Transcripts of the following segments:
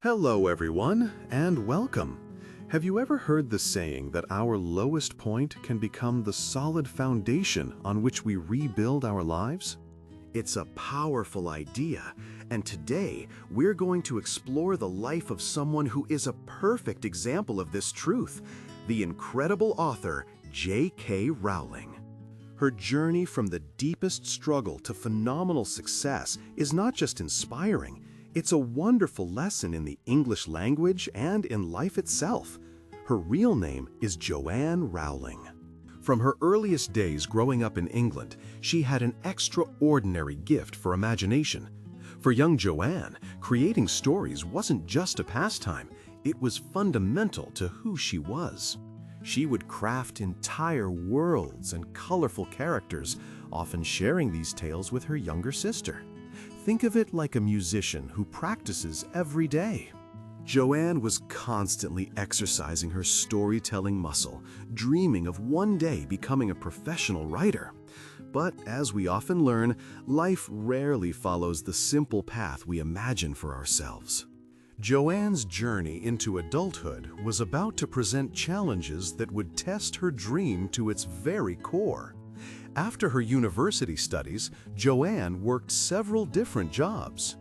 Hello everyone, and welcome. Have you ever heard the saying that our lowest point can become the solid foundation on which we rebuild our lives? It's a powerful idea, and today we're going to explore the life of someone who is a perfect example of this truth, the incredible author J.K. Rowling. Her journey from the deepest struggle to phenomenal success is not just inspiring, it's a wonderful lesson in the English language and in life itself. Her real name is Joanne Rowling. From her earliest days growing up in England, she had an extraordinary gift for imagination. For young Joanne, creating stories wasn't just a pastime, it was fundamental to who she was. She would craft entire worlds and colorful characters, often sharing these tales with her younger sister. Think of it like a musician who practices every day. Joanne was constantly exercising her storytelling muscle, dreaming of one day becoming a professional writer. But as we often learn, life rarely follows the simple path we imagine for ourselves. Joanne's journey into adulthood was about to present challenges that would test her dream to its very core. After her university studies, Joanne worked several different jobs.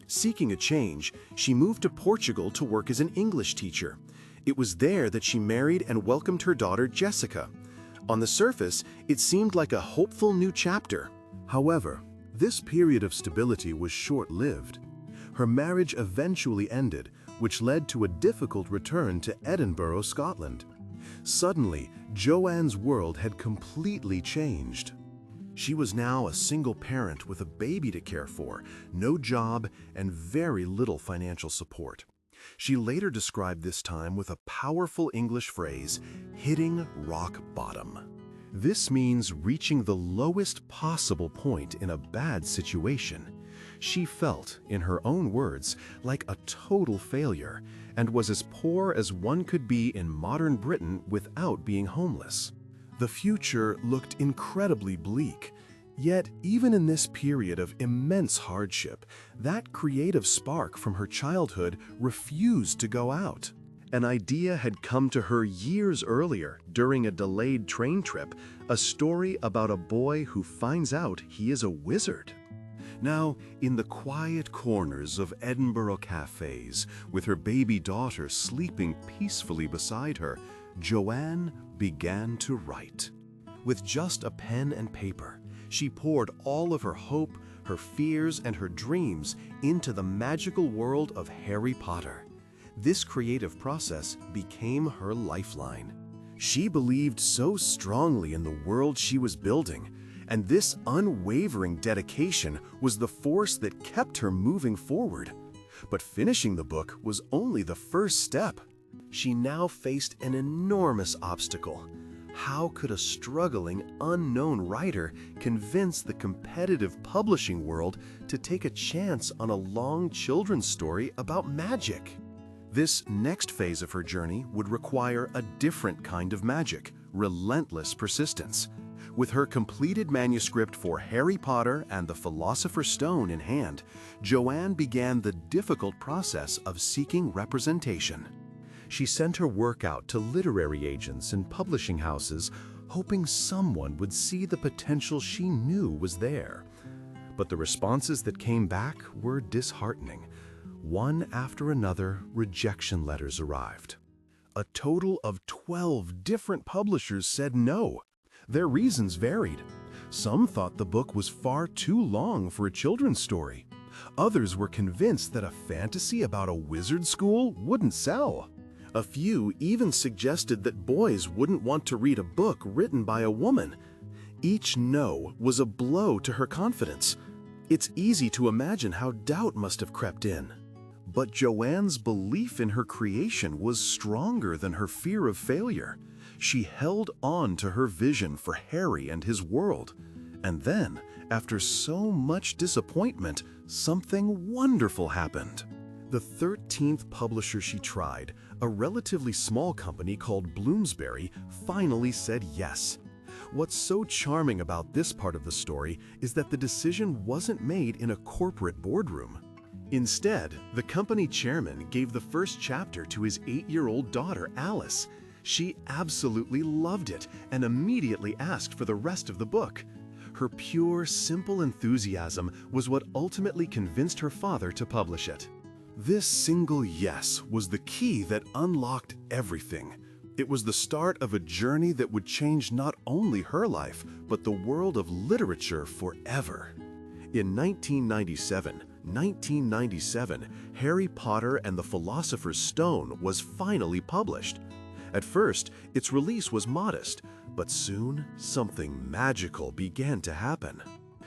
Seeking a change, she moved to Portugal to work as an English teacher. It was there that she married and welcomed her daughter Jessica. On the surface, it seemed like a hopeful new chapter. However, this period of stability was short-lived. Her marriage eventually ended, which led to a difficult return to Edinburgh, Scotland. Suddenly, Joanne's world had completely changed. She was now a single parent with a baby to care for, no job, and very little financial support. She later described this time with a powerful English phrase, hitting rock bottom. This means reaching the lowest possible point in a bad situation. She felt, in her own words, like a total failure, and was as poor as one could be in modern Britain without being homeless. The future looked incredibly bleak, yet even in this period of immense hardship, that creative spark from her childhood refused to go out. An idea had come to her years earlier during a delayed train trip, a story about a boy who finds out he is a wizard. Now, in the quiet corners of Edinburgh cafes, with her baby daughter sleeping peacefully beside her, Joanne began to write. With just a pen and paper, she poured all of her hope, her fears, and her dreams into the magical world of Harry Potter. This creative process became her lifeline. She believed so strongly in the world she was building, and this unwavering dedication was the force that kept her moving forward. But finishing the book was only the first step. She now faced an enormous obstacle. How could a struggling, unknown writer convince the competitive publishing world to take a chance on a long children's story about magic? This next phase of her journey would require a different kind of magic, relentless persistence. With her completed manuscript for Harry Potter and the Philosopher's Stone in hand, Joanne began the difficult process of seeking representation. She sent her work out to literary agents and publishing houses, hoping someone would see the potential she knew was there. But the responses that came back were disheartening. One after another, rejection letters arrived. A total of 12 different publishers said no. Their reasons varied. Some thought the book was far too long for a children's story. Others were convinced that a fantasy about a wizard school wouldn't sell. A few even suggested that boys wouldn't want to read a book written by a woman. Each no was a blow to her confidence. It's easy to imagine how doubt must have crept in. But Joanne's belief in her creation was stronger than her fear of failure. She held on to her vision for Harry and his world. And then, after so much disappointment, something wonderful happened. The 13th publisher she tried, a relatively small company called Bloomsbury, finally said yes. What's so charming about this part of the story is that the decision wasn't made in a corporate boardroom. Instead, the company chairman gave the first chapter to his 8-year-old daughter, Alice. She absolutely loved it and immediately asked for the rest of the book. Her pure, simple enthusiasm was what ultimately convinced her father to publish it. This single yes was the key that unlocked everything. It was the start of a journey that would change not only her life, but the world of literature forever. In 1997, Harry Potter and the Philosopher's Stone was finally published. At first, its release was modest, but soon something magical began to happen.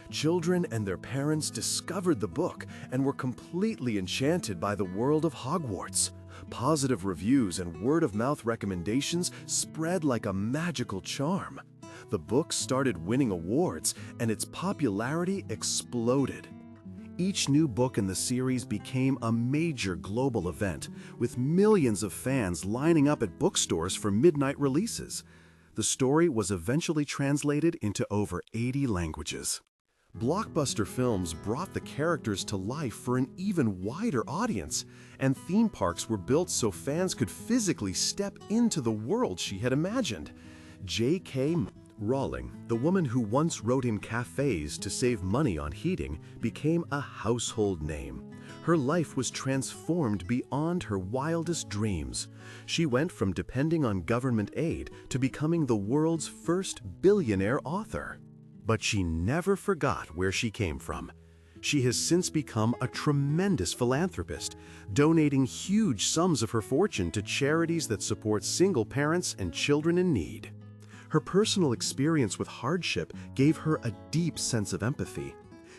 Children and their parents discovered the book and were completely enchanted by the world of Hogwarts. Positive reviews and word-of-mouth recommendations spread like a magical charm. The book started winning awards, and its popularity exploded. Each new book in the series became a major global event, with millions of fans lining up at bookstores for midnight releases. The story was eventually translated into over 80 languages. Blockbuster films brought the characters to life for an even wider audience, and theme parks were built so fans could physically step into the world she had imagined. J.K. Rowling, the woman who once wrote in cafes to save money on heating, became a household name. Her life was transformed beyond her wildest dreams. She went from depending on government aid to becoming the world's first billionaire author. But she never forgot where she came from. She has since become a tremendous philanthropist, donating huge sums of her fortune to charities that support single parents and children in need. Her personal experience with hardship gave her a deep sense of empathy.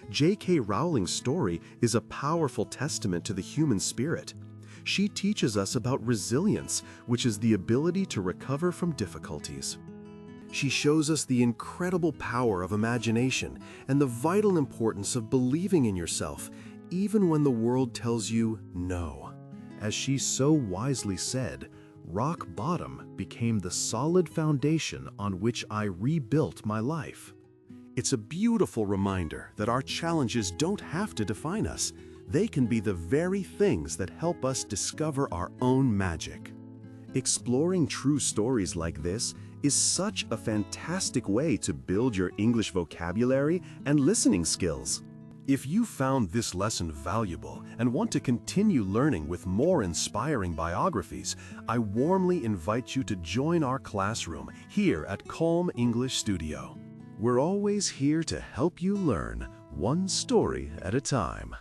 J.K. Rowling's story is a powerful testament to the human spirit. She teaches us about resilience, which is the ability to recover from difficulties. She shows us the incredible power of imagination and the vital importance of believing in yourself, even when the world tells you no. As she so wisely said, "Rock bottom became the solid foundation on which I rebuilt my life." It's a beautiful reminder that our challenges don't have to define us. They can be the very things that help us discover our own magic. Exploring true stories like this is such a fantastic way to build your English vocabulary and listening skills. If you found this lesson valuable and want to continue learning with more inspiring biographies, I warmly invite you to join our classroom here at Calm English Studio. We're always here to help you learn, one story at a time.